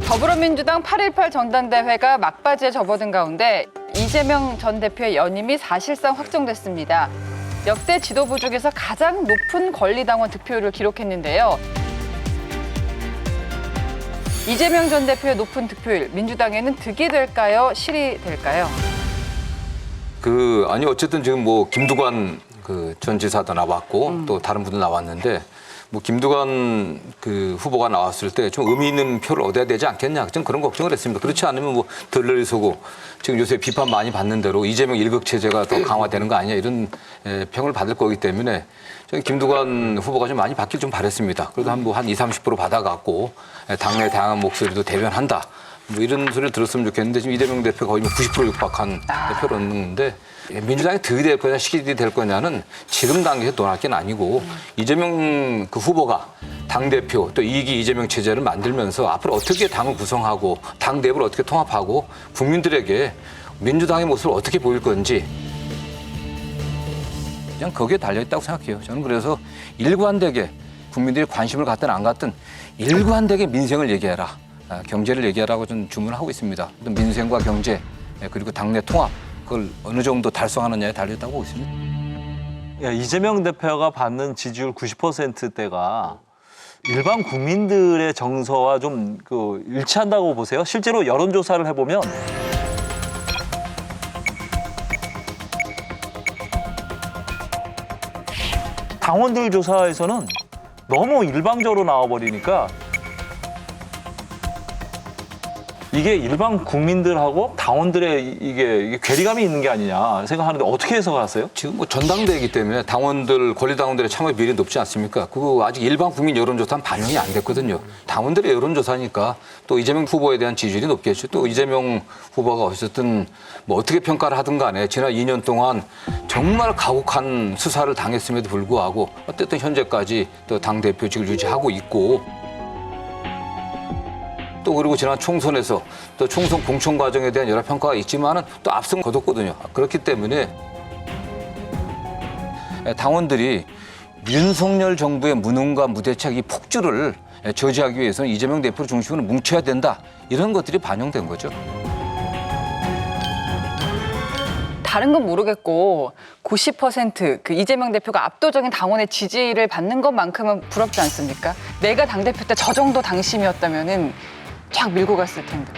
더불어민주당 8.18 전당대회가 막바지에 접어든 가운데 이재명 전 대표의 연임이 사실상 확정됐습니다. 역대 지도부 중에서 가장 높은 권리당원 득표율을 기록했는데요. 이재명 전 대표의 높은 득표율, 민주당에는 득이 될까요? 실이 될까요? 아니 어쨌든 지금 뭐 김두관 전 지사도 나왔고 또 다른 분들 나왔는데 뭐 김두관 후보가 나왔을 때 좀 의미 있는 표를 얻어야 되지 않겠냐, 좀 그런 걱정을 했습니다. 그렇지 않으면 뭐 들러리 서고 지금 요새 비판 많이 받는 대로 이재명 일극 체제가 더 강화되는 거 아니냐 이런 평을 받을 거기 때문에 저는 김두관 후보가 좀 많이 받길 좀 바랬습니다. 그래도 한 20-30% 받아갖고 당내 다양한 목소리도 대변한다. 뭐 이런 소리를 들었으면 좋겠는데 지금 이재명 대표가 거의 90% 육박한 표를 얻는데 민주당이 득이 될 거냐 실이 될 거냐는 지금 단계에서 논할 게 아니고 이재명 후보가 당대표 또 2기 이재명 체제를 만들면서 앞으로 어떻게 당을 구성하고 당 내부를 어떻게 통합하고 국민들에게 민주당의 모습을 어떻게 보일 건지 그냥 거기에 달려있다고 생각해요. 저는 그래서 일관되게 국민들이 관심을 갖든 안 갖든 일관되게 민생을 얘기해라. 경제를 얘기하라고 저는 주문하고 있습니다. 민생과 경제 그리고 당내 통합 그걸 어느 정도 달성하느냐에 달렸다고 보고 있습니다. 이재명 대표가 받는 지지율 90%대가 일반 국민들의 정서와 좀 일치한다고 보세요? 실제로 여론조사를 해보면 당원들 조사에서는 너무 일방적으로 나와버리니까 이게 일반 국민들하고 당원들의 이게 괴리감이 있는 게 아니냐 생각하는데 어떻게 해석하세요? 지금 뭐 전당대회이기 때문에 당원들, 권리당원들의 참여 비율이 높지 않습니까? 그거 아직 일반 국민 여론조사는 반영이 안 됐거든요. 당원들의 여론조사니까 또 이재명 후보에 대한 지지율이 높겠죠. 또 이재명 후보가 어쨌든 뭐 어떻게 평가를 하든 간에 지난 2년 동안 정말 가혹한 수사를 당했음에도 불구하고 어쨌든 현재까지 또 당대표직을 유지하고 있고 또 그리고 지난 총선에서 또 총선 공천 과정에 대한 여러 평가가 있지만은 또 앞선 거뒀거든요. 그렇기 때문에 당원들이 윤석열 정부의 무능과 무대책 이 폭주를 저지하기 위해서는 이재명 대표를 중심으로 뭉쳐야 된다. 이런 것들이 반영된 거죠. 다른 건 모르겠고 90% 이재명 대표가 압도적인 당원의 지지를 받는 것만큼은 부럽지 않습니까? 내가 당대표 때 저 정도 당심이었다면은 쫙 밀고 갔을 텐데.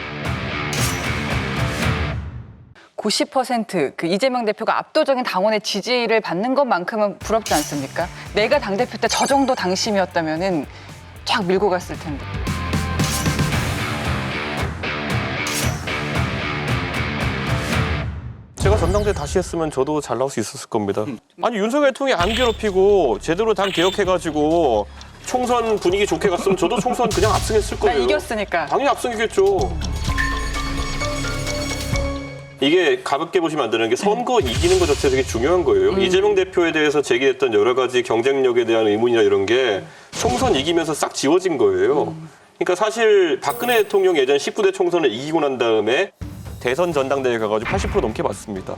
90% 이재명 대표가 압도적인 당원의 지지를 받는 것만큼은 부럽지 않습니까? 내가 당대표 때 저 정도 당심이었다면은 쫙 밀고 갔을 텐데. 제가 전당대회 다시 했으면 저도 잘 나올 수 있었을 겁니다. 아니 윤석열 대통령이 안 괴롭히고 제대로 당 개혁해가지고 총선 분위기 좋게 갔으면 저도 총선 그냥 압승했을 거예요. 이겼으니까. 당연히 압승이겠죠. 이게 가볍게 보시면 안 되는 게 선거 이기는 것 자체가 되게 중요한 거예요. 이재명 대표에 대해서 제기했던 여러 가지 경쟁력에 대한 의문이나 이런 게 총선 이기면서 싹 지워진 거예요. 그러니까 사실 박근혜 대통령 예전 19대 총선을 이기고 난 다음에 대선 전당대회 가가지고 80% 넘게 받습니다.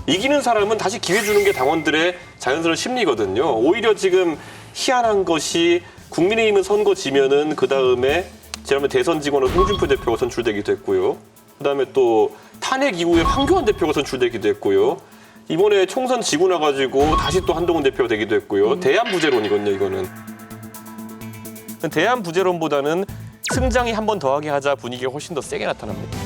이기는 사람은 다시 기회 주는 게 당원들의 자연스러운 심리거든요. 오히려 지금 희한한 것이 국민의힘은 선거 지면은 그 다음에 지난번 대선 직원으로 홍준표 대표가 선출되기도 했고요. 그 다음에 또 탄핵 이후에 황교안 대표가 선출되기도 했고요. 이번에 총선 지고 나가지고 다시 또 한동훈 대표가 되기도 했고요. 대안부재론이거든요, 이거는. 대안부재론보다는 승장이 한 번 더하게 하자 분위기가 훨씬 더 세게 나타납니다.